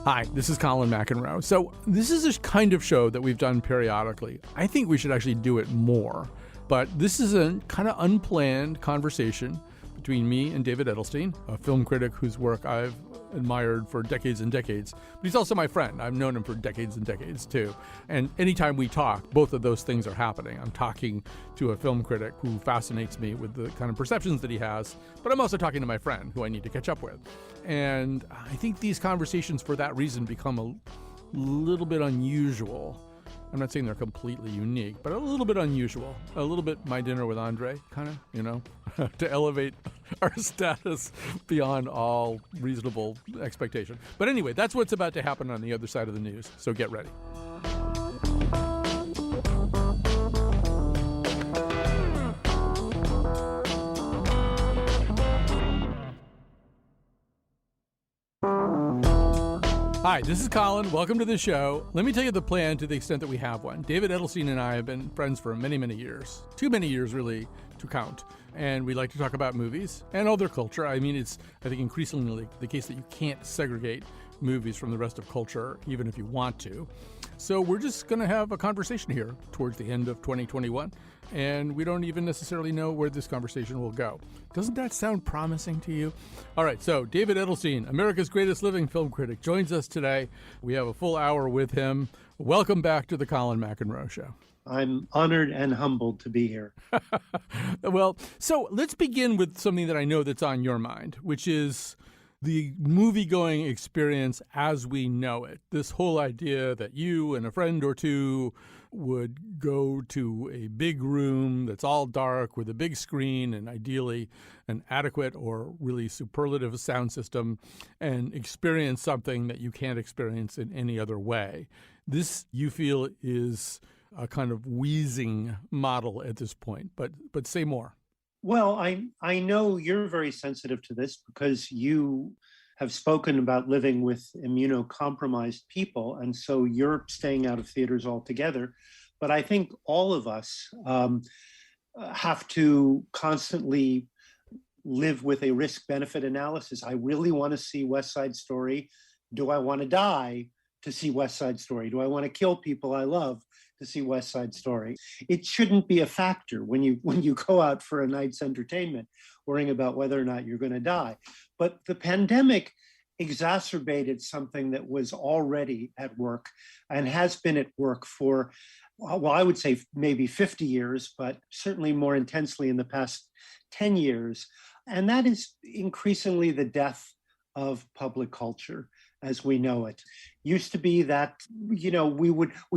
Hi, this is Colin McEnroe. So this is a kind of show that we've done periodically. I think we should actually do it more. But this is a kind of unplanned conversation between me and David Edelstein, a film critic whose work I've admired for decades and decades. But he's also my friend. I've known him for decades and decades, too. And anytime we talk, both of those things are happening. I'm talking to a film critic who fascinates me with the kind of perceptions that he has, but I'm also talking to my friend who I need to catch up with. And I think these conversations, for that reason, become a little bit unusual. I'm not saying they're completely unique, but a little bit unusual. A little bit My Dinner with Andre, kind of, to elevate our status beyond all reasonable expectation. But anyway, that's what's about to happen on the other side of the news, so get ready. Hi, this is Colin. Welcome to the show. Let me tell you the plan to the extent that we have one. David Edelstein and I have been friends for many, many years. Too many years, really, to count. And we like to talk about movies and other culture. I mean, it's, I think, increasingly the case that you can't segregate movies from the rest of culture, even if you want to. So we're just going to have a conversation here towards the end of 2021. And we don't even necessarily know where this conversation will go. Doesn't that sound promising to you? All right, so David Edelstein, America's greatest living film critic, joins us today. We have a full hour with him. Welcome back to the Colin McEnroe Show. I'm honored and humbled to be here. Well, so let's begin with something that I know that's on your mind, which is the movie-going experience as we know it. This whole idea that you and a friend or two would go to a big room that's all dark with a big screen and ideally an adequate or really superlative sound system and experience something that you can't experience in any other way. This, you feel, is a kind of wheezing model at this point, but say more. Well, I know you're very sensitive to this because you have spoken about living with immunocompromised people, and so you're staying out of theaters altogether. But I think all of us have to constantly live with a risk-benefit analysis. I really want to see West Side Story. Do I want to die to see West Side Story? Do I want to kill people I love to see West Side Story? It shouldn't be a factor when you go out for a night's entertainment, worrying about whether or not you're going to die. But the pandemic exacerbated something that was already at work and has been at work for, well, I would say maybe 50 years, but certainly more intensely in the past 10 years. And that is increasingly the death of public culture as we know it. Used to be that, we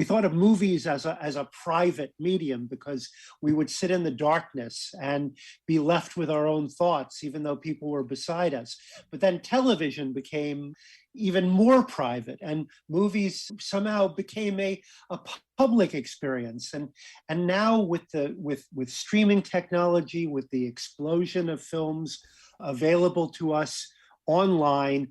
thought of movies as a private medium because we would sit in the darkness and be left with our own thoughts, even though people were beside us. But then television became even more private, and movies somehow became a public experience. And now with streaming technology, with the explosion of films available to us online,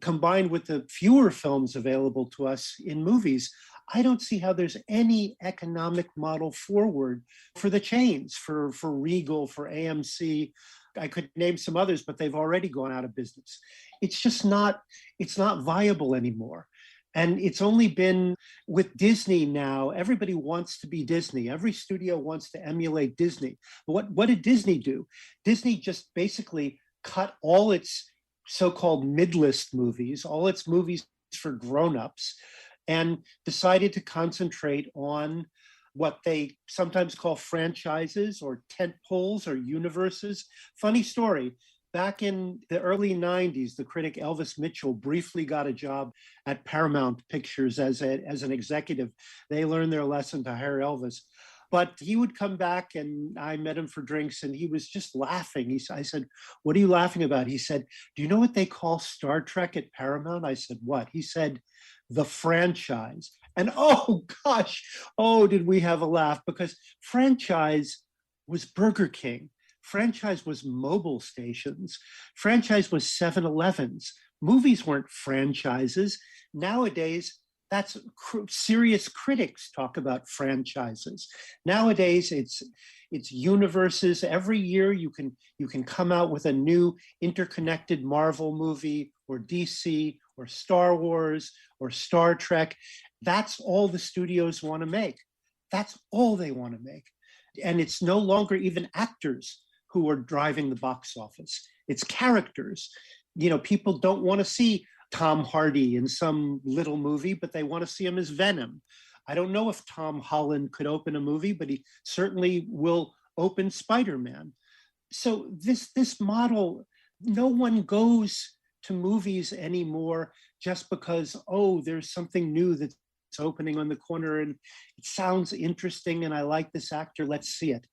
combined with the fewer films available to us in movies, I don't see how there's any economic model forward for the chains, for Regal, for AMC. I could name some others, but they've already gone out of business. It's just not viable anymore. And it's only been with Disney now, everybody wants to be Disney. Every studio wants to emulate Disney. But what did Disney do? Disney just basically cut all its so-called mid-list movies, all its movies for grown-ups, and decided to concentrate on what they sometimes call franchises or tent poles or universes. Funny story, back in the early 90s, the critic Elvis Mitchell briefly got a job at Paramount Pictures as an executive. They learned their lesson to hire Elvis. But he would come back and I met him for drinks and he was just laughing. I said, "What are you laughing about?" He said, "Do you know what they call Star Trek at Paramount?" I said, "What?" He said, "The franchise." And oh gosh, did we have a laugh, because franchise was Burger King. Franchise was mobile stations. Franchise was 7-Elevens. Movies weren't franchises. Nowadays, that's serious critics talk about franchises. Nowadays, it's universes. Every year you can come out with a new interconnected Marvel movie or DC or Star Wars or Star Trek. That's all the studios want to make. That's all they want to make. And it's no longer even actors who are driving the box office. It's characters. People don't want to see Tom Hardy in some little movie, but they want to see him as Venom. I don't know if Tom Holland could open a movie, but he certainly will open Spider-Man. So this model, no one goes to movies anymore just because, there's something new that's opening on the corner and it sounds interesting and I like this actor, let's see it.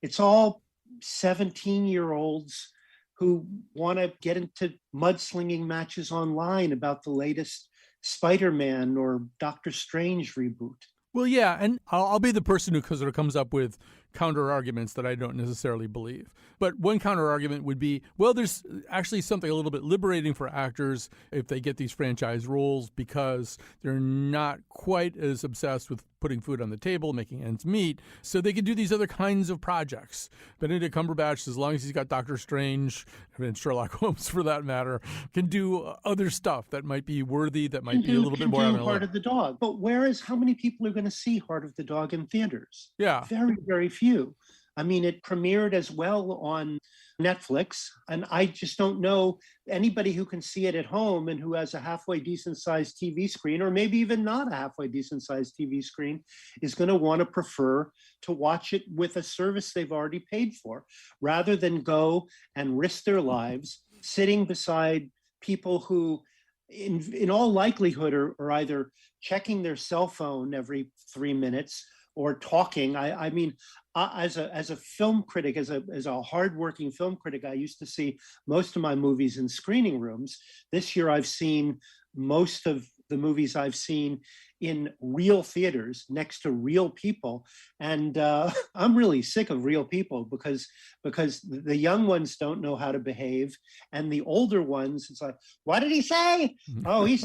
It's all 17-year-olds who want to get into mudslinging matches online about the latest Spider-Man or Doctor Strange reboot. Well, yeah, and I'll be the person who sort of comes up with counter arguments that I don't necessarily believe. But one counter argument would be, well, there's actually something a little bit liberating for actors if they get these franchise roles because they're not quite as obsessed with putting food on the table, making ends meet, so they can do these other kinds of projects. Benedict Cumberbatch, as long as he's got Doctor Strange, and Sherlock Holmes for that matter, can do other stuff that might be worthy, that might be a little bit more on the Heart of the Dog. But how many people are going to see Heart of the Dog in theaters? Yeah. Very, very few. I mean, it premiered as well on Netflix, and I just don't know anybody who can see it at home and who has a halfway decent-sized TV screen, or maybe even not a halfway decent-sized TV screen, is going to want to prefer to watch it with a service they've already paid for, rather than go and risk their lives sitting beside people who, in all likelihood, are either checking their cell phone every 3 minutes or talking. I mean, as a film critic, as a hardworking film critic, I used to see most of my movies in screening rooms. This year, I've seen most of the movies I've seen in real theaters next to real people, and I'm really sick of real people because the young ones don't know how to behave, and the older ones, it's like, what did he say? Oh, he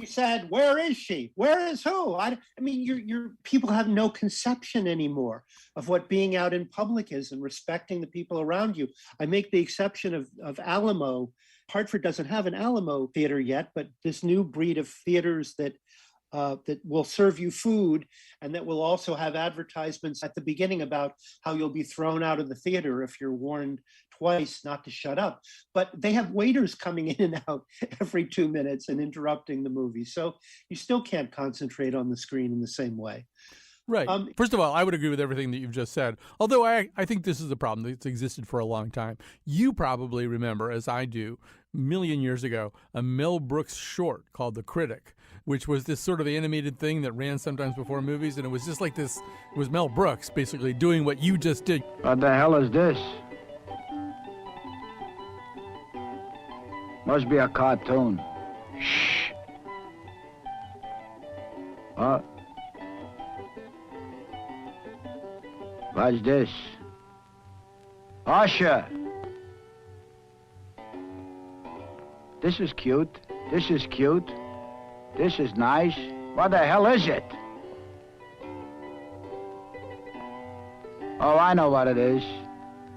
said, where is she? Where is who? I mean, your people have no conception anymore of what being out in public is and respecting the people around you. I make the exception of Alamo. Hartford doesn't have an Alamo theater yet, but this new breed of theaters that will serve you food and that will also have advertisements at the beginning about how you'll be thrown out of the theater if you're warned twice not to shut up. But they have waiters coming in and out every 2 minutes and interrupting the movie. So you still can't concentrate on the screen in the same way. Right. First of all, I would agree with everything that you've just said, although I think this is a problem that's existed for a long time. You probably remember, as I do, a million years ago, a Mel Brooks short called The Critic, which was this sort of animated thing that ran sometimes before movies, and it was just like this. It was Mel Brooks basically doing what you just did. What the hell is this? Must be a cartoon. Shh. What? What's this? Usher! This is cute. This is cute. This is nice. What the hell is it? Oh, I know what it is.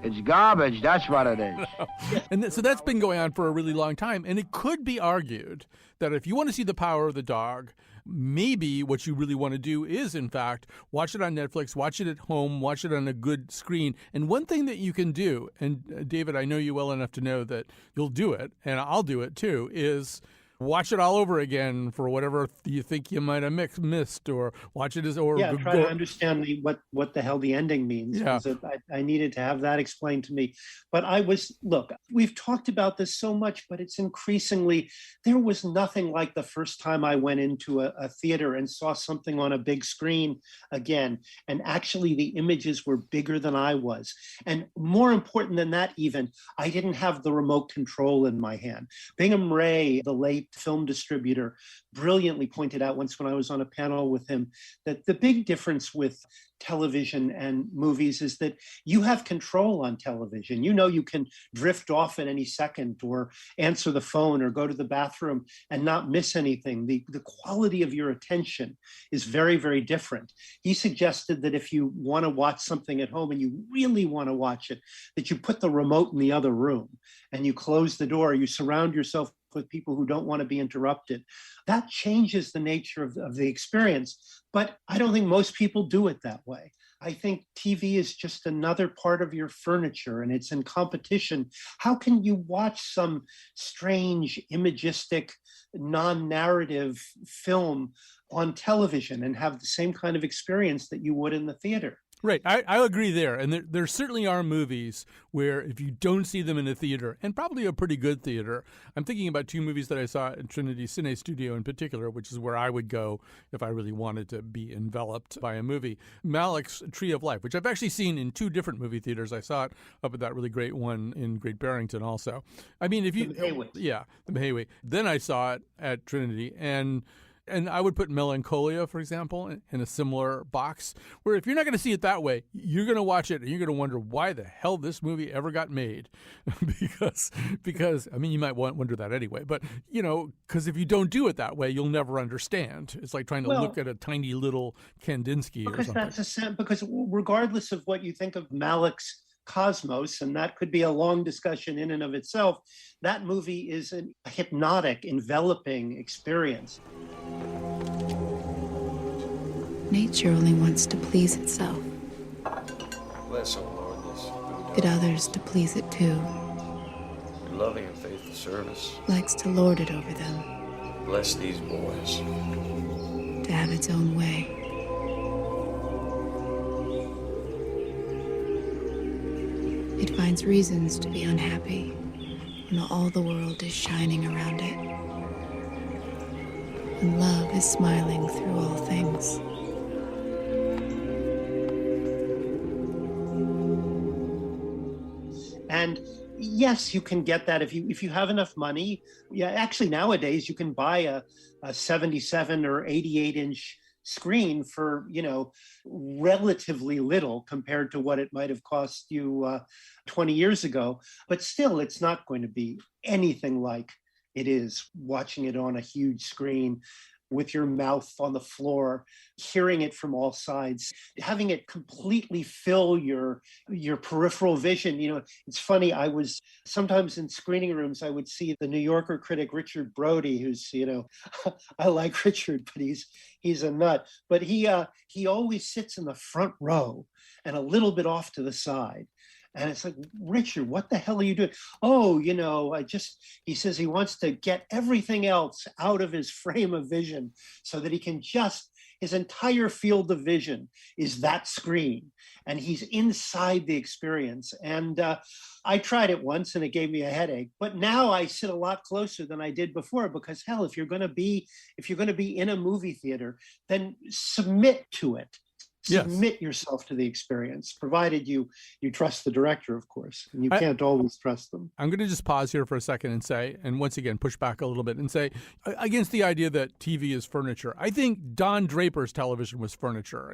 It's garbage, that's what it is. And so that's been going on for a really long time. And it could be argued that if you want to see the power of the dog, maybe what you really want to do is, in fact, watch it on Netflix, watch it at home, watch it on a good screen. And one thing that you can do, and David, I know you well enough to know that you'll do it, and I'll do it too, is watch it all over again for whatever you think you might have missed, or watch it as try to understand what the hell the ending means. Yeah. I needed to have that explained to me. But look, we've talked about this so much, but it's increasingly, there was nothing like the first time I went into a theater and saw something on a big screen again. And actually the images were bigger than I was. And more important than that even, I didn't have the remote control in my hand. Bingham Ray, the late film distributor, brilliantly pointed out once when I was on a panel with him that the big difference with television and movies is that you have control on television. You know, you can drift off at any second or answer the phone or go to the bathroom and not miss anything. The quality of your attention is very, very different. He suggested that if you want to watch something at home and you really want to watch it, that you put the remote in the other room and you close the door, you surround yourself with people who don't want to be interrupted. That changes the nature of the experience. But I don't think most people do it that way. I think TV is just another part of your furniture and it's in competition. How can you watch some strange, imagistic, non-narrative film on television and have the same kind of experience that you would in the theater? Right. I agree there. And there certainly are movies where if you don't see them in a theater, and probably a pretty good theater, I'm thinking about two movies that I saw at Trinity Cine Studio in particular, which is where I would go if I really wanted to be enveloped by a movie. Malick's Tree of Life, which I've actually seen in two different movie theaters. I saw it up at that really great one in Great Barrington also. I mean, if you... Yeah, the Mahayway. Then I saw it at Trinity, and I would put Melancholia, for example, in a similar box, where if you're not going to see it that way, you're going to watch it and you're going to wonder why the hell this movie ever got made. because I mean, you might wonder that anyway. But, because if you don't do it that way, you'll never understand. It's like trying to look at a tiny little Kandinsky or something. Because regardless of what you think of Malick's Cosmos, and that could be a long discussion in and of itself, that movie is a hypnotic, enveloping experience. Nature only wants to please itself. Bless, O Lord, this. Get others to please it too. Your loving and faithful service. Likes to lord it over them. Bless these boys. To have its own way. It finds reasons to be unhappy when all the world is shining around it. When love is smiling through all things. And yes, you can get that if you have enough money. Yeah, actually nowadays you can buy a 77 or 88-inch screen for, relatively little compared to what it might have cost you 20 years ago. But still, it's not going to be anything like it is watching it on a huge screen with your mouth on the floor, hearing it from all sides, having it completely fill your peripheral vision. It's funny, I was sometimes in screening rooms, I would see the New Yorker critic Richard Brody, who's, I like Richard, but he's a nut. But he always sits in the front row and a little bit off to the side. And it's like, Richard, what the hell are you doing? Oh, he says he wants to get everything else out of his frame of vision so that he can his entire field of vision is that screen. And he's inside the experience. And I tried it once and it gave me a headache. But now I sit a lot closer than I did before because, hell, if you're going to be in a movie theater, then submit to it. Submit yourself to the experience, provided you trust the director, of course. And you can't always trust them. I'm going to just pause here for a second and say, and once again, push back a little bit and say, against the idea that TV is furniture, I think Don Draper's television was furniture,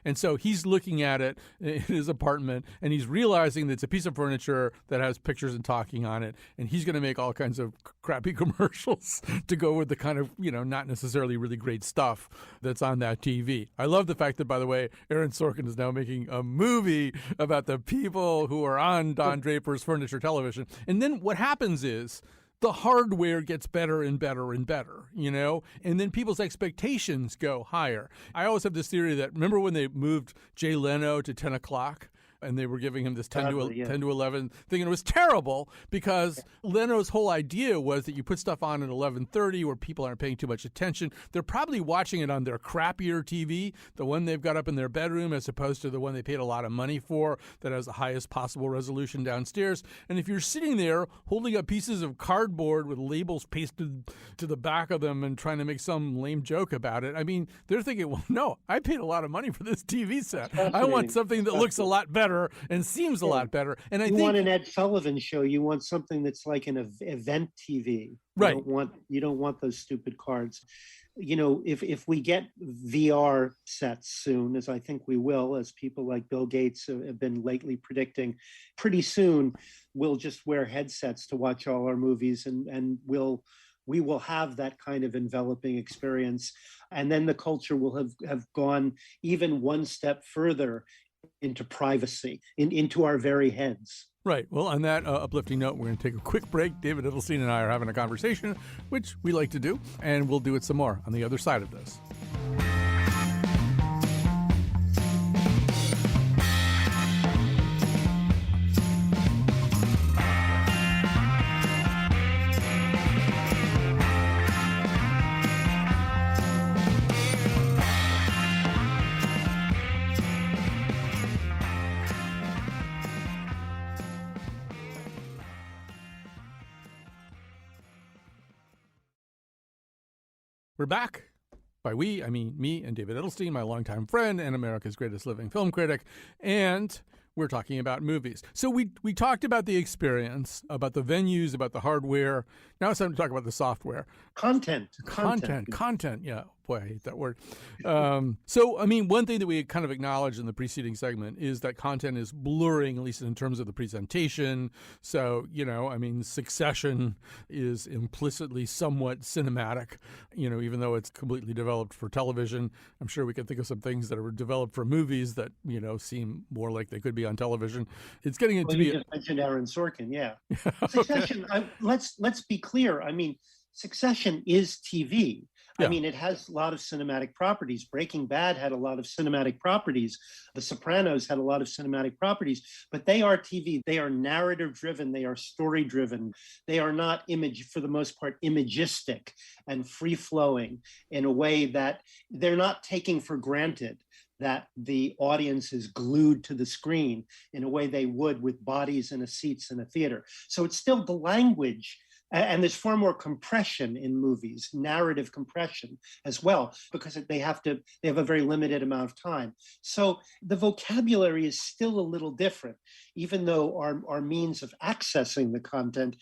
And so he's looking at it in his apartment and he's realizing that it's a piece of furniture that has pictures and talking on it. And he's going to make all kinds of crappy commercials to go with the kind of, not necessarily really great stuff that's on that TV. I love the fact that, by the way, Aaron Sorkin is now making a movie about the people who are on Don Draper's furniture television. And then what happens is the hardware gets better and better and better, and then people's expectations go higher. I always have this theory that, remember when they moved Jay Leno to 10 o'clock? And they were giving him this 10 to 11 thing. And it was terrible because Leno's whole idea was that you put stuff on at 11:30 where people aren't paying too much attention. They're probably watching it on their crappier TV, the one they've got up in their bedroom, as opposed to the one they paid a lot of money for that has the highest possible resolution downstairs. And if you're sitting there holding up pieces of cardboard with labels pasted to the back of them and trying to make some lame joke about it, I mean, they're thinking, well, no, I paid a lot of money for this TV set. I want something that looks a lot better and seems a lot better. And I think want an Ed Sullivan show. You want something that's like an event TV. Right. You don't want those stupid cards. If we get VR sets soon, as I think we will, as people like Bill Gates have been lately predicting, pretty soon we'll just wear headsets to watch all our movies and we will have that kind of enveloping experience. And then the culture will have gone even one step further into privacy, into our very heads. Right. Well, on that uplifting note, we're going to take a quick break. David Edelstein and I are having a conversation, which we like to do, and we'll do it some more on the other side of this. We're back. By we, I mean me and David Edelstein, my longtime friend and America's greatest living film critic. And we're talking about movies. So we talked about the experience, about the venues, about the hardware. Now it's time to talk about the software. Content. Yeah. Boy, I hate that word. So, I mean, one thing that we kind of acknowledged in the preceding segment is that content is blurring, at least in terms of the presentation. So, I mean, Succession is implicitly somewhat cinematic, even though it's completely developed for television. I'm sure we can think of some things that were developed for movies that, seem more like they could be on television. It's getting into you just mentioned Aaron Sorkin, yeah. Succession, let's be clear. I mean, Succession is TV. Yeah. I mean, it has a lot of cinematic properties. Breaking Bad had a lot of cinematic properties. The Sopranos had a lot of cinematic properties, but they are TV. They are narrative driven. They are story driven. They are not for the most part, imagistic and free flowing in a way that they're not taking for granted that the audience is glued to the screen in a way they would with bodies in seats in a theater. So it's still the language. And there's far more compression in movies, narrative compression as well, because they have a very limited amount of time. So the vocabulary is still a little different, even though our means of accessing the content,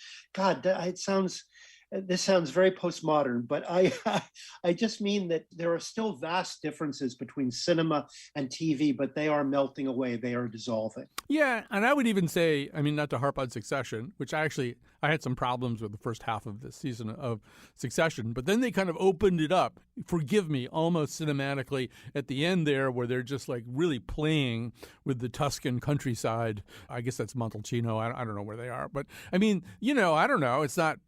this sounds very postmodern, but I just mean that there are still vast differences between cinema and TV, but they are melting away. They are dissolving. Yeah, and I would even say, I mean, not to harp on Succession, which I had some problems with the first half of this season of Succession, but then they kind of opened it up, forgive me, almost cinematically at the end there, where they're just like really playing with the Tuscan countryside. I guess that's Montalcino. I don't know where they are, but I mean, I don't know. It's not,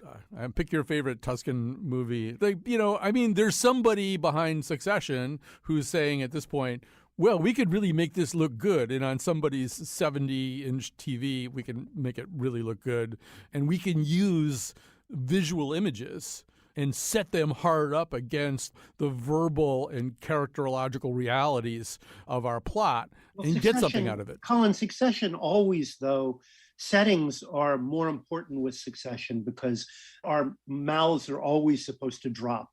pick your favorite Tuscan movie. I mean, there's somebody behind Succession who's saying at this point, well, we could really make this look good. And on somebody's 70-inch TV, we can make it really look good. And we can use visual images and set them hard up against the verbal and characterological realities of our plot and get something out of it. Colin, Succession always, though, settings are more important with Succession because our mouths are always supposed to drop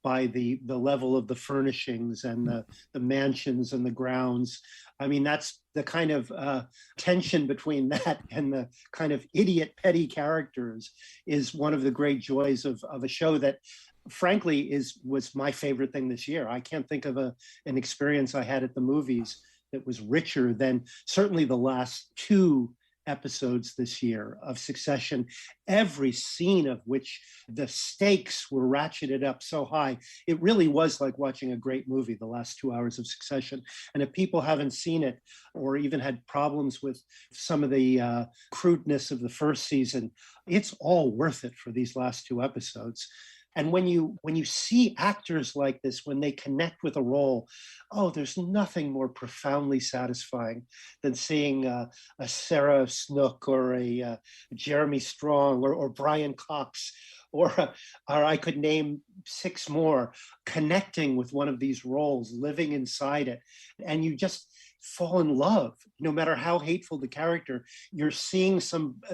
by the level of the furnishings and the mansions and the grounds. I mean, that's the kind of tension between that and the kind of idiot petty characters is one of the great joys of a show that, frankly, was my favorite thing this year. I can't think of an experience I had at the movies that was richer than certainly the last two episodes this year of Succession, every scene of which the stakes were ratcheted up so high. It really was like watching a great movie, the last 2 hours of Succession. And if people haven't seen it or even had problems with some of the crudeness of the first season, it's all worth it for these last two episodes. And when you see actors like this, when they connect with a role, there's nothing more profoundly satisfying than seeing a Sarah Snook or a Jeremy Strong or Brian Cox, or I could name six more, connecting with one of these roles, living inside it. And you just fall in love, no matter how hateful the character. You're seeing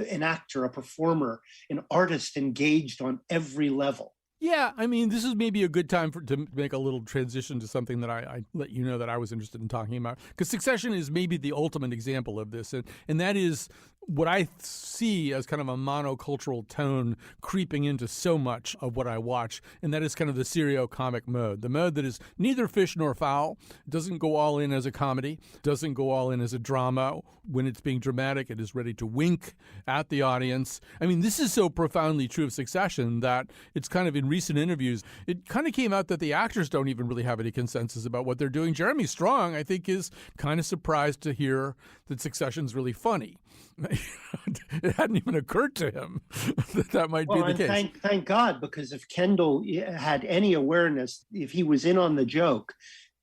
an actor, a performer, an artist engaged on every level. Yeah, I mean, this is maybe a good time to make a little transition to something that I let you know that I was interested in talking about. Because Succession is maybe the ultimate example of this. And that is what I see as kind of a monocultural tone creeping into so much of what I watch, and that is kind of the serio-comic mode, the mode that is neither fish nor fowl, doesn't go all in as a comedy, doesn't go all in as a drama. When it's being dramatic, it is ready to wink at the audience. I mean, this is so profoundly true of Succession that it's kind of in recent interviews, it kind of came out that the actors don't even really have any consensus about what they're doing. Jeremy Strong, I think, is kind of surprised to hear that Succession's really funny. It hadn't even occurred to him that might be the case. Thank God, because if Kendall had any awareness, if he was in on the joke,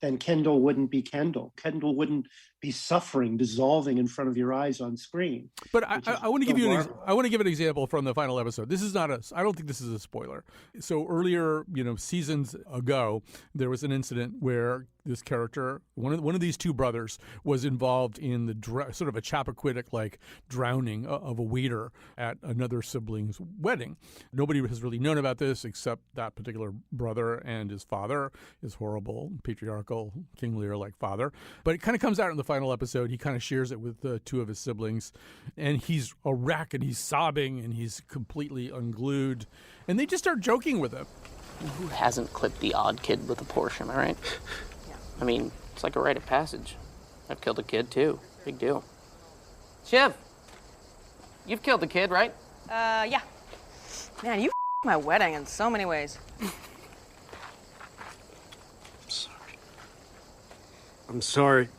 then Kendall wouldn't be Kendall. Kendall wouldn't be suffering, dissolving in front of your eyes on screen. But I want to give you I want to give an example from the final episode. This is not I don't think this is a spoiler. So earlier, seasons ago, there was an incident where this character, one of these two brothers, was involved in the sort of a Chappaquiddick like drowning of a waiter at another sibling's wedding. Nobody has really known about this except that particular brother and his father, his horrible patriarchal King Lear like father. But it kind of comes out in the final episode. He kind of shares it with two of his siblings, and he's a wreck, and he's sobbing, and he's completely unglued, and they just start joking with him. Who hasn't clipped the odd kid with a Porsche, am I right? I mean, it's like a rite of passage. I've killed a kid, too. Big deal. Shiv, you've killed a kid, right? Yeah. Man, you my wedding in so many ways. I'm sorry.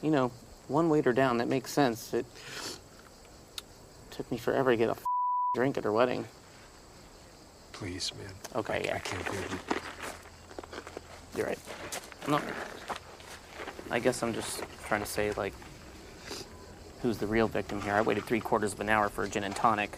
One waiter down, that makes sense. It took me forever to get a drink at her wedding. Please, man. Okay, yeah. I can't do it. You're right. No, I guess I'm just trying to say, who's the real victim here? I waited 3/4 of an hour for a gin and tonic.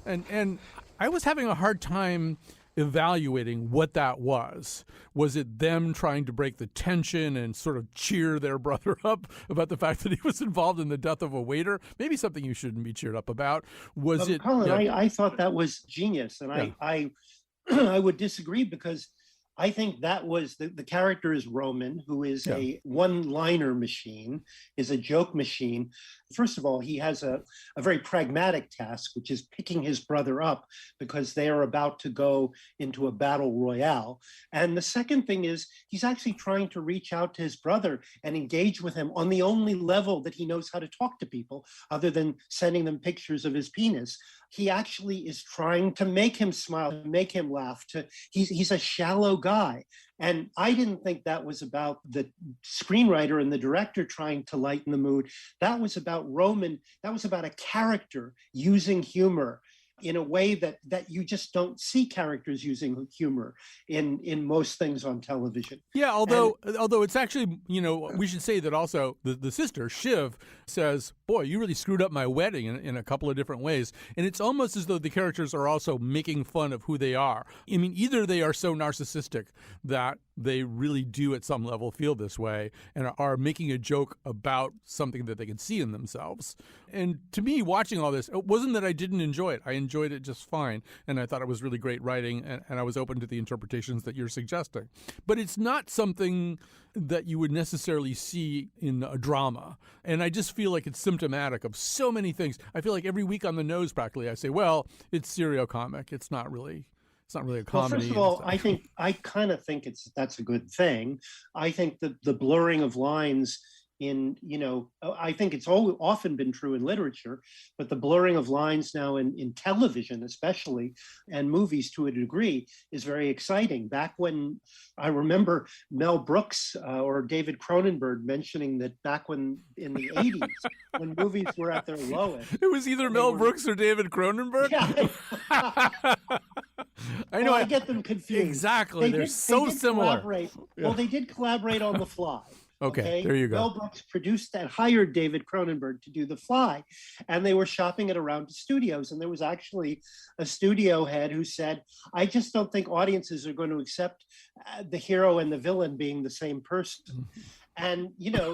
And I was having a hard time evaluating what that was. Was it them trying to break the tension and sort of cheer their brother up about the fact that he was involved in the death of a waiter? Maybe something you shouldn't be cheered up about. Was it? Colin, I thought that was genius, and I I would disagree, because I think that was the character is Roman, who is a one-liner machine, is a joke machine. First of all, he has a very pragmatic task, which is picking his brother up because they are about to go into a battle royale. And the second thing is he's actually trying to reach out to his brother and engage with him on the only level that he knows how to talk to people, other than sending them pictures of his penis. He actually is trying to make him smile, to make him laugh. He's a shallow guy. And I didn't think that was about the screenwriter and the director trying to lighten the mood. That was about Roman. That was about a character using humor in a way that you just don't see characters using humor in most things on television. Yeah, although it's actually, we should say that also the sister, Shiv, says, boy, you really screwed up my wedding in a couple of different ways. And it's almost as though the characters are also making fun of who they are. I mean, either they are so narcissistic that they really do at some level feel this way and are making a joke about something that they can see in themselves. And to me, watching all this, it wasn't that I didn't enjoy it. I enjoyed it just fine. And I thought it was really great writing, and I was open to the interpretations that you're suggesting. But it's not something that you would necessarily see in a drama. And I just feel like it's symptomatic of so many things. I feel like every week on the nose, practically, I say, well, it's serio-comic. It's not really a comedy. Well, first of all, I kind of think that's a good thing. I think that the blurring of lines I think it's often been true in literature, but the blurring of lines now in television especially, and movies to a degree, is very exciting. Back when, I remember Mel Brooks or David Cronenberg mentioning that back when in the 80s, when movies were at their lowest. It was either Mel Brooks or David Cronenberg? Yeah. I know. I get them confused. Exactly. They're so similar. Well, they did collaborate on The Fly. Okay, there you go. Mel Brooks produced and hired David Cronenberg to do The Fly, and they were shopping it around to studios. And there was actually a studio head who said, I just don't think audiences are going to accept the hero and the villain being the same person. And,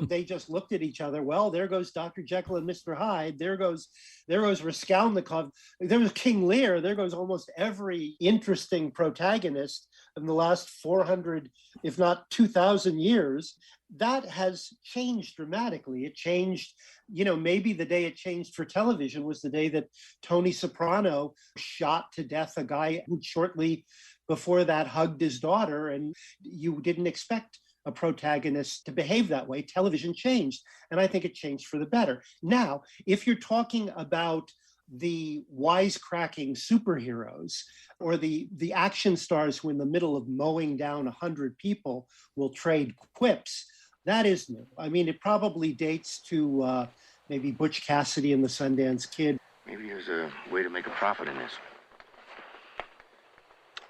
they just looked at each other. Well, there goes Dr. Jekyll and Mr. Hyde. There goes Raskolnikov. There was King Lear. There goes almost every interesting protagonist in the last 400, if not 2,000 years. That has changed dramatically. It changed, maybe the day it changed for television was the day that Tony Soprano shot to death a guy who shortly before that hugged his daughter, and you didn't expect a protagonist to behave that way. Television changed, and I think it changed for the better. Now, if you're talking about the wisecracking superheroes or the action stars who in the middle of mowing down 100 people will trade quips, that is new. I mean, it probably dates to maybe Butch Cassidy and the Sundance Kid. Maybe there's a way to make a profit in this.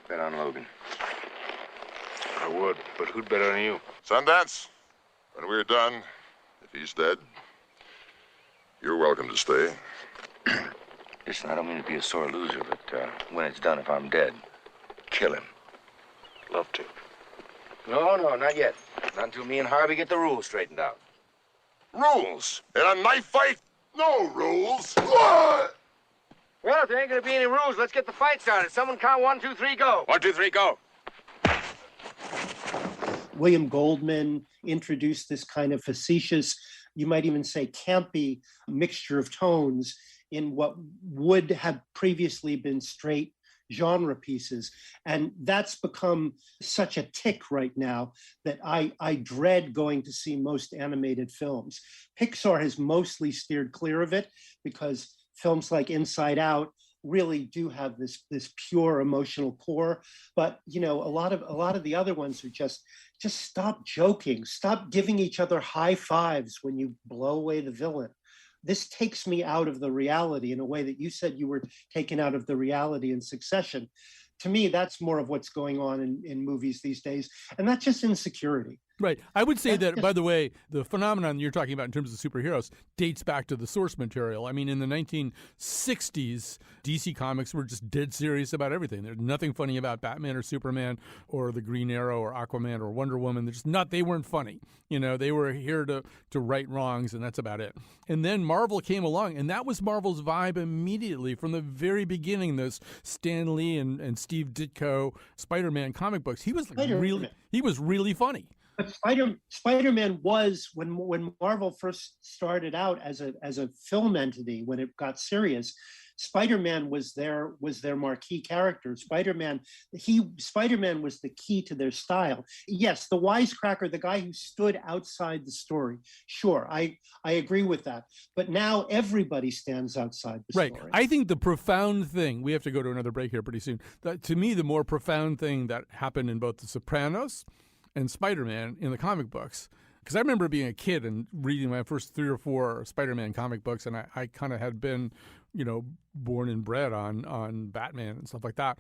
Bet on Logan. I would, but who'd bet on you? Sundance, when we're done, if he's dead, you're welcome to stay. Listen, I don't mean to be a sore loser, but when it's done, if I'm dead, kill him. Love to. No, not yet. Not until me and Harvey get the rules straightened out. Rules? In a knife fight? No rules. What? Well, if there ain't gonna be any rules, let's get the fight started. Someone count 1, 2, 3, go. 1, 2, 3, go. William Goldman introduced this kind of facetious, you might even say campy mixture of tones in what would have previously been straight genre pieces. And that's become such a tick right now that I dread going to see most animated films. Pixar has mostly steered clear of it because films like Inside Out really do have this pure emotional core. But a lot of the other ones are just stop joking, stop giving each other high fives when you blow away the villain. This takes me out of the reality in a way that you said you were taken out of the reality in Succession. To me, that's more of what's going on in movies these days. And that's just insecurity. Right. I would say that, by the way, the phenomenon you're talking about in terms of superheroes dates back to the source material. I mean, in the 1960s, DC Comics were just dead serious about everything. There's nothing funny about Batman or Superman or the Green Arrow or Aquaman or Wonder Woman. They weren't funny. They were here to right wrongs, and that's about it. And then Marvel came along, and that was Marvel's vibe immediately from the very beginning. Those Stan Lee and Steve Ditko Spider-Man comic books. He was really funny. But Spider-Man was, when Marvel first started out as a film entity, when it got serious, Spider-Man was their marquee character. Spider-Man was the key to their style. Yes, the wisecracker, the guy who stood outside the story. Sure, I agree with that. But now everybody stands outside the story. Right. I think the profound thing, we have to go to another break here pretty soon. To me, the more profound thing that happened in both The Sopranos and Spider-Man in the comic books, because I remember being a kid and reading my first 3 or 4 Spider-Man comic books, and I kind of had been, born and bred on Batman and stuff like that.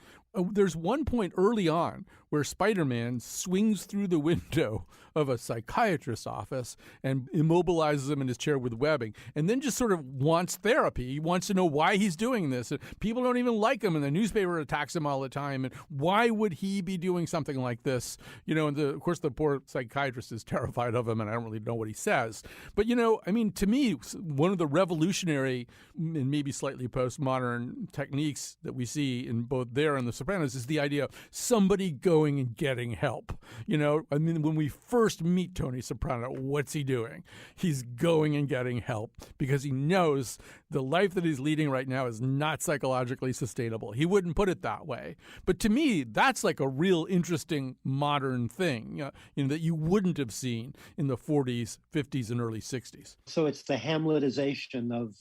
There's one point early on where Spider-Man swings through the window of a psychiatrist's office and immobilizes him in his chair with webbing, and then just sort of wants therapy. He wants to know why he's doing this. And people don't even like him, and the newspaper attacks him all the time. And why would he be doing something like this? And of course, the poor psychiatrist is terrified of him, and I don't really know what he says. But, to me, one of the revolutionary and maybe slightly postmodern techniques that we see in both there and The Sopranos is the idea of somebody going and getting help. When we first meet Tony Soprano, what's he doing? He's going and getting help because he knows the life that he's leading right now is not psychologically sustainable. He wouldn't put it that way. But to me, that's like a real interesting modern thing, that you wouldn't have seen in the 40s, 50s, and early 60s. So it's the Hamletization of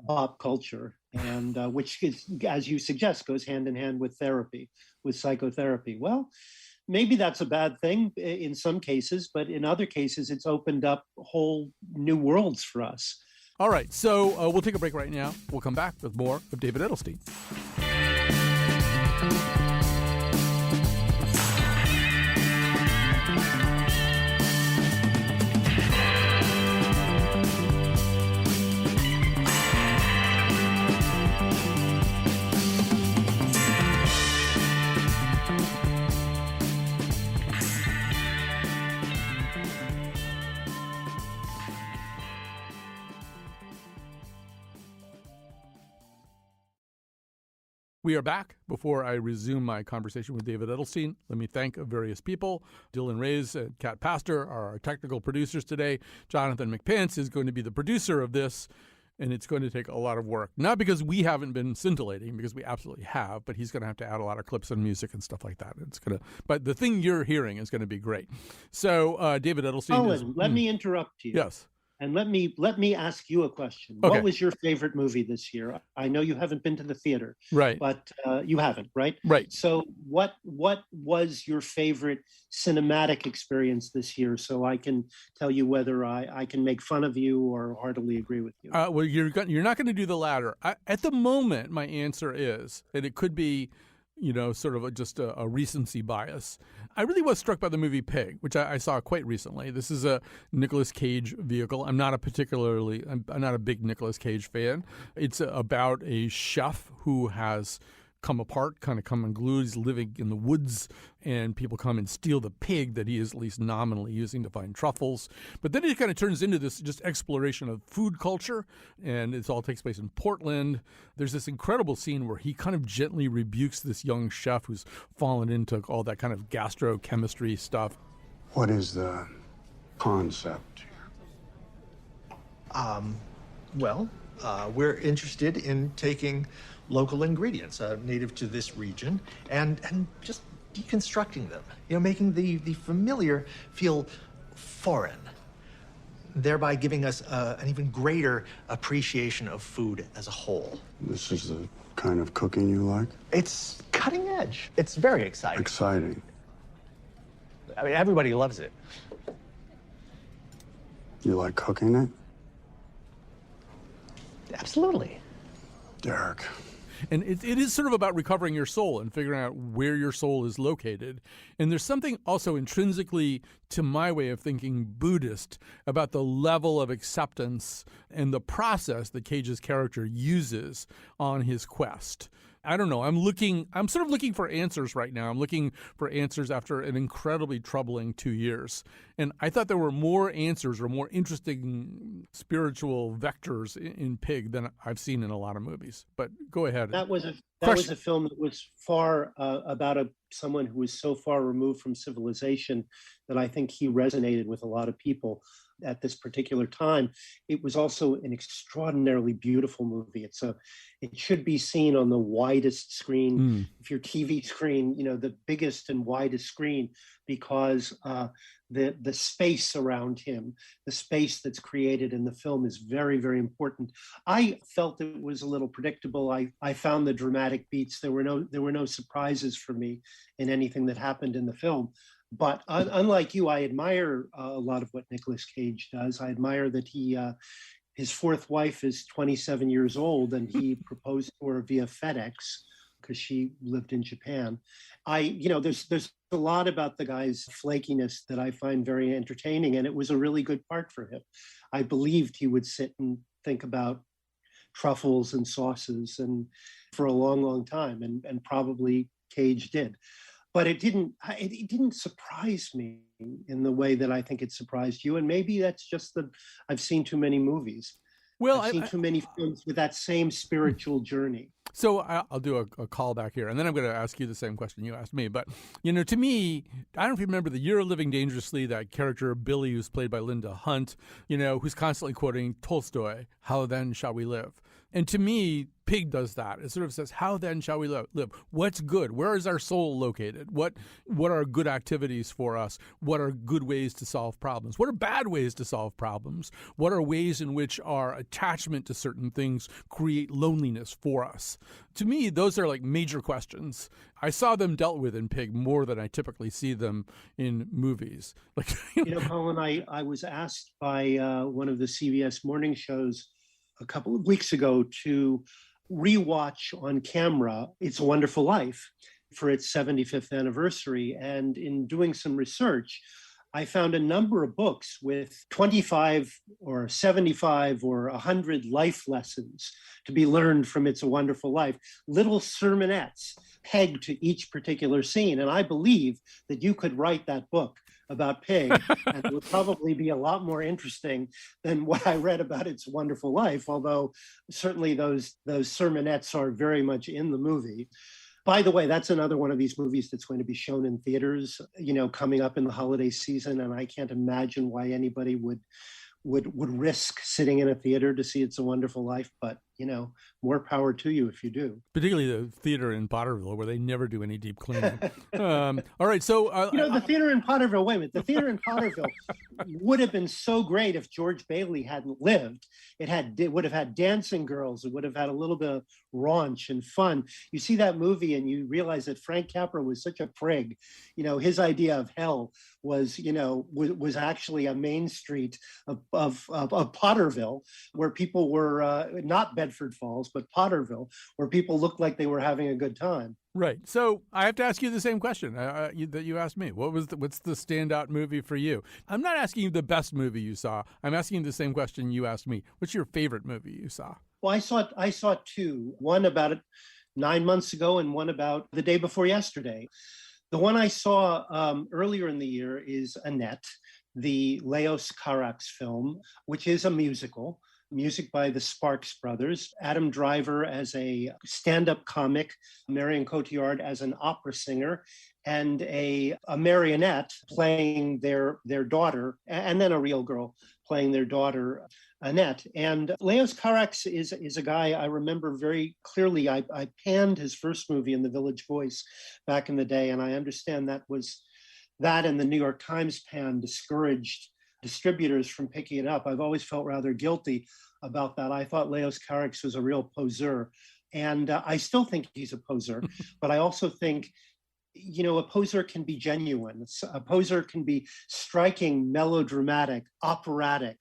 pop culture, and which is, as you suggest, goes hand in hand with therapy, with psychotherapy. Well, maybe that's a bad thing in some cases, but in other cases, it's opened up whole new worlds for us. All right, so we'll take a break right now. We'll come back with more of David Edelstein. We are back. Before I resume my conversation with David Edelstein, let me thank various people. Dylan Reyes and Kat Pastor are our technical producers today. Jonathan McPence is going to be the producer of this, and it's going to take a lot of work. Not because we haven't been scintillating, because we absolutely have, but he's going to have to add a lot of clips and music and stuff like that. But the thing you're hearing is going to be great. So David Edelstein. Colin, let me interrupt you. Yes. And let me ask you a question. Okay. What was your favorite movie this year? I know you haven't been to the theater, right? But you haven't, right? Right. So what was your favorite cinematic experience this year? So I can tell you whether I can make fun of you or heartily agree with you. Well, you're not going to do the latter. At the moment, my answer is, and it could be, sort of just a recency bias. I really was struck by the movie Pig, which I saw quite recently. This is a Nicolas Cage vehicle. I'm not a big Nicolas Cage fan. It's about a chef who has come apart, kind of come unglued. He's living in the woods, and people come and steal the pig that he is at least nominally using to find truffles. But then it kind of turns into this just exploration of food culture, and it all takes place in Portland. There's this incredible scene where he kind of gently rebukes this young chef who's fallen into all that kind of gastrochemistry stuff. What is the concept here? We're interested in taking local ingredients native to this region and just deconstructing them, making the familiar feel foreign, thereby giving us an even greater appreciation of food as a whole. This is the kind of cooking you like? It's cutting edge. It's very exciting. Exciting. I mean, everybody loves it. You like cooking it? Absolutely. Derek. And it is sort of about recovering your soul and figuring out where your soul is located. And there's something also intrinsically, to my way of thinking, Buddhist about the level of acceptance and the process that Cage's character uses on his quest. I don't know. I'm sort of looking for answers right now. I'm looking for answers after an incredibly troubling 2 years. And I thought there were more answers or more interesting spiritual vectors in Pig than I've seen in a lot of movies. But go ahead. That was a film that was far about someone who was so far removed from civilization that I think he resonated with a lot of people at this particular time. It was also an extraordinarily beautiful movie. It should be seen on the widest screen, if your TV screen, the biggest and widest screen, because the space around him, the space that's created in the film is very, very important. I felt it was a little predictable. I found the dramatic beats. There were no surprises for me in anything that happened in the film. But unlike you, I admire a lot of what Nicolas Cage does. I admire that his fourth wife is 27 years old, and he proposed to her via FedEx because she lived in Japan. There's a lot about the guy's flakiness that I find very entertaining, and it was a really good part for him. I believed he would sit and think about truffles and sauces and for a long, long time, and probably Cage did. But it didn't surprise me in the way that I think it surprised you. And maybe that's just I've seen too many movies. Well, I've seen too many films with that same spiritual journey. So I'll do a callback here, and then I'm going to ask you the same question you asked me. But, to me, I don't know if you remember The Year of Living Dangerously, that character Billy, who's played by Linda Hunt, who's constantly quoting Tolstoy, "How then shall we live?" And to me, Pig does that. It sort of says, how then shall we live? What's good? Where is our soul located? What are good activities for us? What are good ways to solve problems? What are bad ways to solve problems? What are ways in which our attachment to certain things create loneliness for us? To me, those are like major questions. I saw them dealt with in Pig more than I typically see them in movies. Colin, I was asked by one of the CBS morning shows a couple of weeks ago to rewatch on camera It's a Wonderful Life for its 75th anniversary. And in doing some research, I found a number of books with 25 or 75 or 100 life lessons to be learned from It's a Wonderful Life, little sermonettes pegged to each particular scene. And I believe that you could write that book about Pig, and it would probably be a lot more interesting than what I read about It's a Wonderful Life, although certainly those sermonettes are very much in the movie. By the way, that's another one of these movies that's going to be shown in theaters, coming up in the holiday season, and I can't imagine why anybody would risk sitting in a theater to see It's a Wonderful Life, but more power to you if you do. Particularly the theater in Potterville, where they never do any deep cleaning. All right, so the theater in Potterville. Wait a minute, the theater in Potterville would have been so great if George Bailey hadn't lived. It would have had dancing girls. It would have had a little bit of raunch and fun. You see that movie and you realize that Frank Capra was such a prig. His idea of hell was actually a main street of Potterville, where people were not Bedford Falls, but Potterville, where people looked like they were having a good time. Right. So I have to ask you the same question that you asked me. What's the standout movie for you? I'm not asking you the best movie you saw. I'm asking you the same question you asked me. What's your favorite movie you saw? Well, I saw two. One about 9 months ago, and one about the day before yesterday. The one I saw earlier in the year is Annette, the Leos Carax film, which is a musical. Music by the Sparks Brothers, Adam Driver as a stand-up comic, Marion Cotillard as an opera singer, and a marionette playing their daughter, and then a real girl playing their daughter, Annette. And Leos Carax is a guy I remember very clearly. I panned his first movie in The Village Voice back in the day, and I understand that and the New York Times pan discouraged distributors from picking it up. I've always felt rather guilty about that. I thought Leos Carax was a real poseur, and I still think he's a poseur, but I also think, a poseur can be genuine. A poseur can be striking, melodramatic, operatic,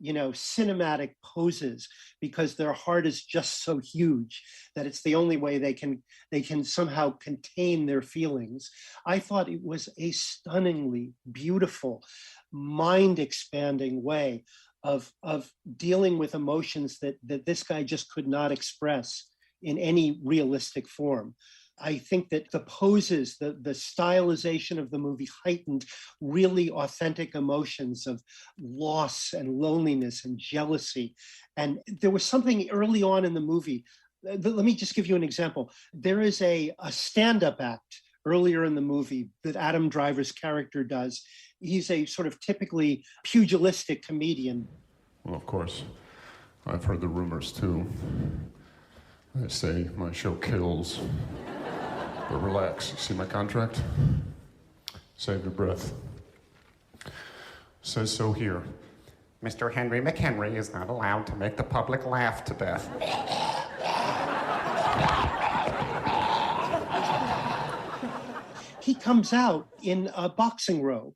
cinematic poses, because their heart is just so huge that it's the only way they can somehow contain their feelings. I thought it was a stunningly beautiful, mind-expanding way of dealing with emotions that this guy just could not express in any realistic form. I think that the poses, the stylization of the movie heightened really authentic emotions of loss and loneliness and jealousy. And there was something early on in the movie. Let me just give you an example. There is a stand-up act earlier in the movie that Adam Driver's character does. He's a sort of typically pugilistic comedian. Well, of course, I've heard the rumors too. They say my show kills. But relax, you see my contract? Save your breath. Says so here. Mr. Henry McHenry is not allowed to make the public laugh to death. He comes out in a boxing robe,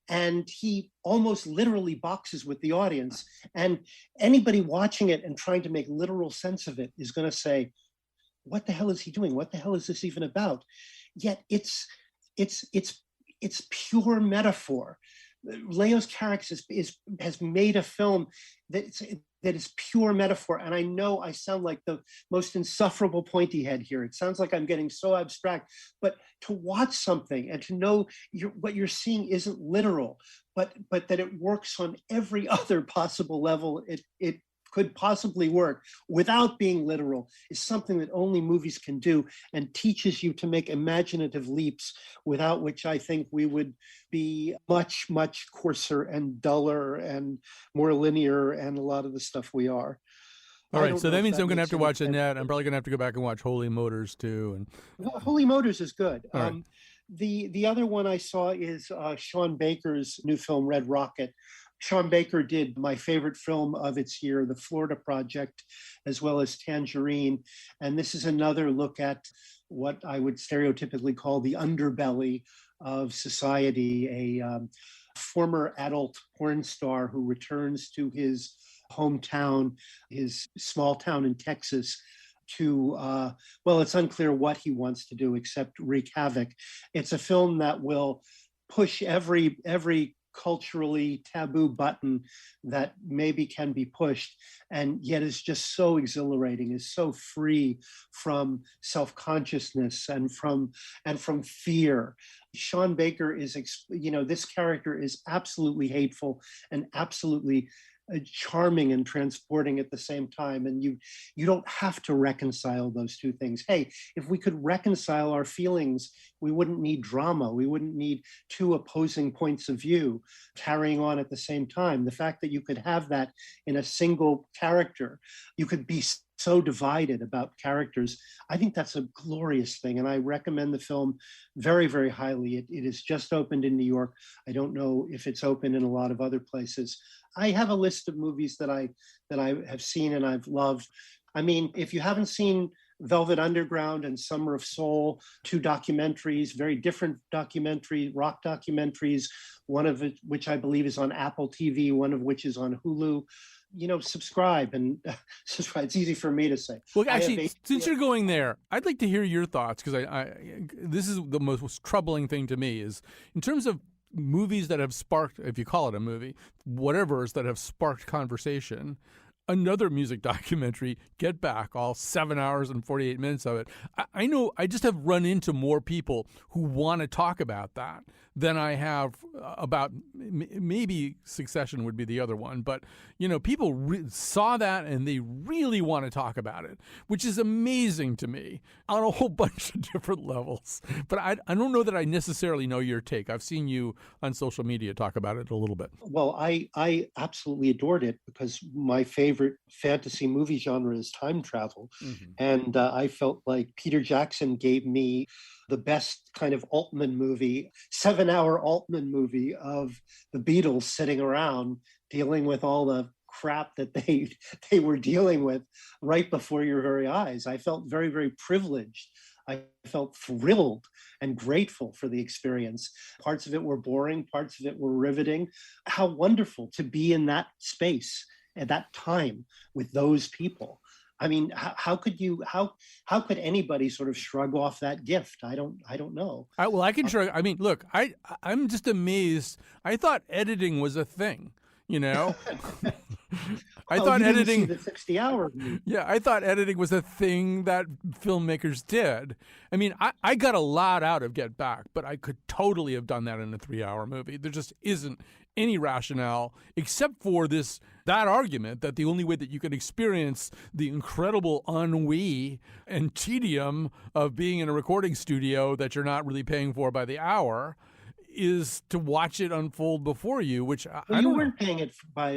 and he almost literally boxes with the audience. And anybody watching it and trying to make literal sense of it is going to say, what the hell is he doing? What the hell is this even about? Yet it's pure metaphor. Leos Carax has made a film that is pure metaphor. And I know I sound like the most insufferable pointy head here. It sounds like I'm getting so abstract, but to watch something and to know what you're seeing isn't literal, but that it works on every other possible level it could possibly work without being literal is something that only movies can do, and teaches you to make imaginative leaps, without which I think we would be much, much coarser and duller and more linear and a lot of the stuff we are. All right, so that means I'm going to have to watch Annette. I'm probably going to have to go back and watch Holy Motors too. And Holy Motors is good. Right. The other one I saw is Sean Baker's new film, Red Rocket. Sean Baker did my favorite film of its year, The Florida Project, as well as Tangerine. And this is another look at what I would stereotypically call the underbelly of society, a former adult porn star who returns to his hometown, his small town in Texas, to, it's unclear what he wants to do except wreak havoc. It's a film that will push every culturally taboo button that maybe can be pushed, and yet is just so exhilarating, is so free from self-consciousness and from fear. Sean Baker is, this character is absolutely hateful and absolutely charming and transporting at the same time. And you don't have to reconcile those two things. Hey, if we could reconcile our feelings, we wouldn't need drama. We wouldn't need two opposing points of view carrying on at the same time. The fact that you could have that in a single character, you could be so divided about characters. I think that's a glorious thing. And I recommend the film very, very highly. It is just opened in New York. I don't know if it's open in a lot of other places. I have a list of movies that I have seen and I've loved. I mean, if you haven't seen Velvet Underground and Summer of Soul, two documentaries, very different rock documentaries, one of which I believe is on Apple TV, one of which is on Hulu. Subscribe and subscribe. It's easy for me to say. Well, actually, since you're going there, I'd like to hear your thoughts, because this is the most troubling thing to me, is in terms of movies that have sparked, if you call it a movie, whatever's that have sparked conversation. Another music documentary, Get Back, all 7 hours and 48 minutes of it. I know I just have run into more people who want to talk about that than I have about maybe Succession would be the other one. But, people saw that and they really want to talk about it, which is amazing to me on a whole bunch of different levels. But I don't know that I necessarily know your take. I've seen you on social media talk about it a little bit. Well, I absolutely adored it because my favorite fantasy movie genre is time travel. Mm-hmm. And I felt like Peter Jackson gave me the best kind of Altman movie, 7-hour Altman movie of the Beatles sitting around dealing with all the crap that they were dealing with right before your very eyes. I felt very, very privileged. I felt thrilled and grateful for the experience. Parts of it were boring, parts of it were riveting. How wonderful to be in that space at that time with those people. I mean, how could anybody sort of shrug off that gift? I don't know. I can shrug. I mean, look, I'm just amazed. I thought editing was a thing, I thought editing, the 60-hour. Yeah, I thought editing was a thing that filmmakers did. I mean, I got a lot out of Get Back, but I could totally have done that in a 3-hour movie. There just isn't any rationale except for that argument that the only way that you can experience the incredible ennui and tedium of being in a recording studio that you're not really paying for by the hour is to watch it unfold before you, which I don't weren't paying it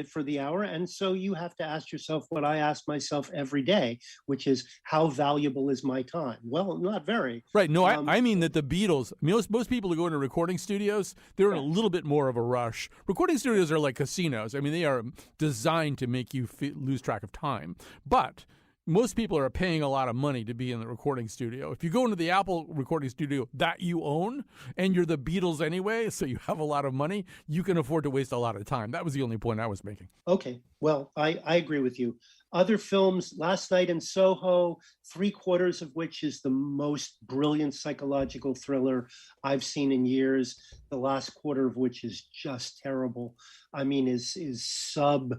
for the hour. And so you have to ask yourself what I ask myself every day, which is, how valuable is my time? Well, not very. Right. No, I mean that the Beatles, most people who go into recording studios, they're in a little bit more of a rush. Recording studios are like casinos. I mean, they are designed to make you lose track of time. But most people are paying a lot of money to be in the recording studio. If you go into the Apple recording studio that you own and you're the Beatles anyway, so you have a lot of money, you can afford to waste a lot of time. That was the only point I was making. Okay. Well, I agree with you. Other films, Last Night in Soho, 3/4 of which is the most brilliant psychological thriller I've seen in years. The last quarter of which is just terrible. I mean, is sub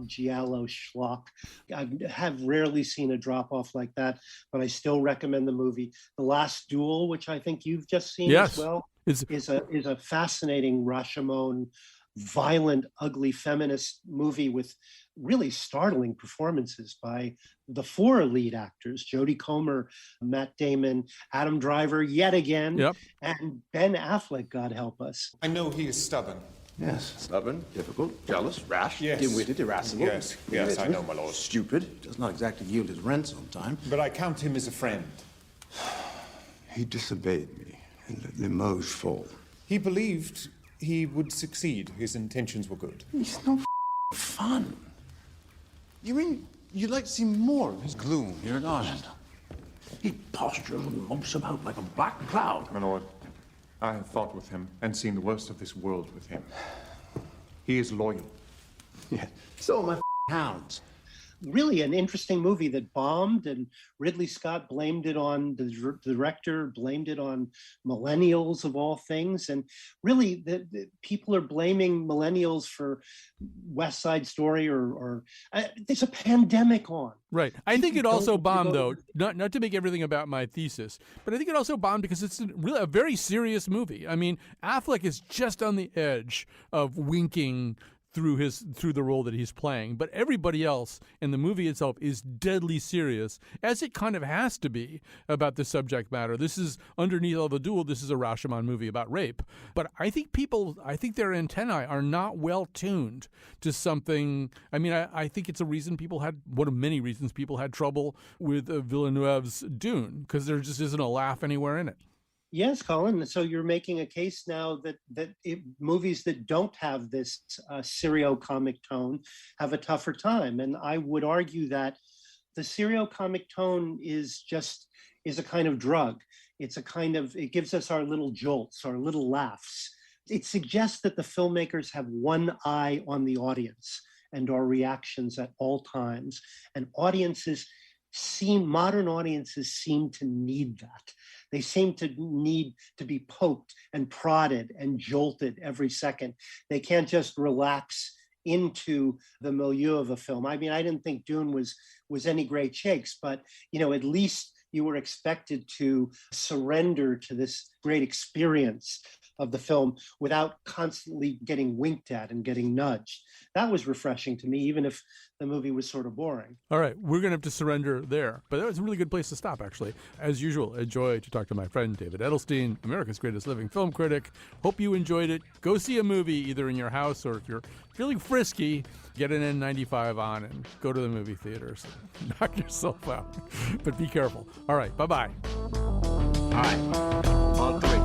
giallo schlock. I have rarely seen a drop off like that, but I still recommend the movie. The Last Duel, which I think you've just seen as well, is a fascinating Rashomon, violent, ugly feminist movie with really startling performances by the 4 lead actors, Jodie Comer, Matt Damon, Adam Driver yet again, and Ben Affleck, God help us. I know he is stubborn. Yes, stubborn, difficult, jealous, rash, dim-witted, irascible. Yes, I know, my lord. Stupid, does not exactly yield his rents on time. But I count him as a friend. He disobeyed me and let Limoges fall. He believed he would succeed. His intentions were good. He's no fun. You mean you'd like to see more of his gloom here at Argent? He postures and mopes about like a black cloud. My lord, I have fought with him and seen the worst of this world with him. He is loyal. Yeah, so are my hounds. really an interesting movie that bombed, and Ridley Scott blamed it on the director, blamed it on millennials of all things. And really, the people are blaming millennials for West Side Story or there's a pandemic on. Right. I think it also bombed, though, not to make everything about my thesis, but I think it also bombed because it's really a very serious movie. I mean, Affleck is just on the edge of winking through the role that he's playing, but everybody else in the movie itself is deadly serious, as it kind of has to be about the subject matter. This is underneath all the duel. This is a Rashomon movie about rape, but I think their antennae are not well tuned to something. I mean, I think it's one of many reasons people had trouble with Villeneuve's Dune, because there just isn't a laugh anywhere in it. Yes, Colin. So you're making a case now that movies that don't have this serio-comic tone have a tougher time. And I would argue that the serio-comic tone is a kind of drug. It gives us our little jolts, our little laughs. It suggests that the filmmakers have one eye on the audience and our reactions at all times. And modern audiences seem to need that. They seem to need to be poked and prodded and jolted every second. They can't just relax into the milieu of a film. I mean, I didn't think Dune was any great shakes, but at least you were expected to surrender to this great experience of the film without constantly getting winked at and getting nudged. That was refreshing to me, even if the movie was sort of boring. All right, we're going to have to surrender there. But that was a really good place to stop, actually. As usual, a joy to talk to my friend David Edelstein, America's greatest living film critic. Hope you enjoyed it. Go see a movie either in your house, or if you're feeling frisky, get an N95 on and go to the movie theaters. Knock yourself out. But be careful. All right, bye-bye. All right, on three.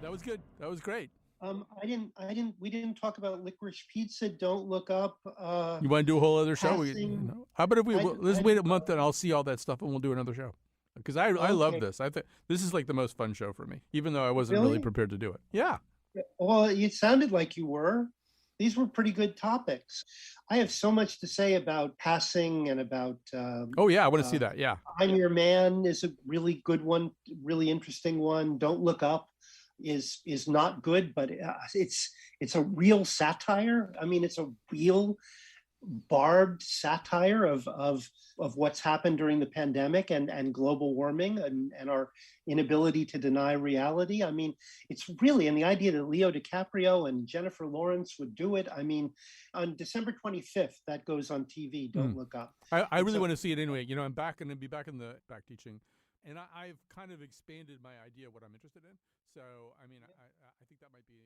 That was good. That was great. We didn't talk about Licorice Pizza. Don't Look Up. You want to do a whole other show? How about if let's wait a month and I'll see all that stuff and we'll do another show. Because I love this. I think this is like the most fun show for me, even though I wasn't really prepared to do it. Yeah. Well, it sounded like you were. These were pretty good topics. I have so much to say about passing and about. I want to see that. Yeah. I'm Your Man is a really good one, really interesting one. Don't Look Up is not good, but it's a real satire. I mean, it's a real barbed satire of what's happened during the pandemic and global warming and our inability to deny reality. I mean, it's really, and the idea that Leo DiCaprio and Jennifer Lawrence would do it. I mean, on December 25th, that goes on TV. Don't Look Up. I really want to see it anyway. I'm back and be back in the back teaching. And I've kind of expanded my idea of what I'm interested in. So, I mean, I think that might be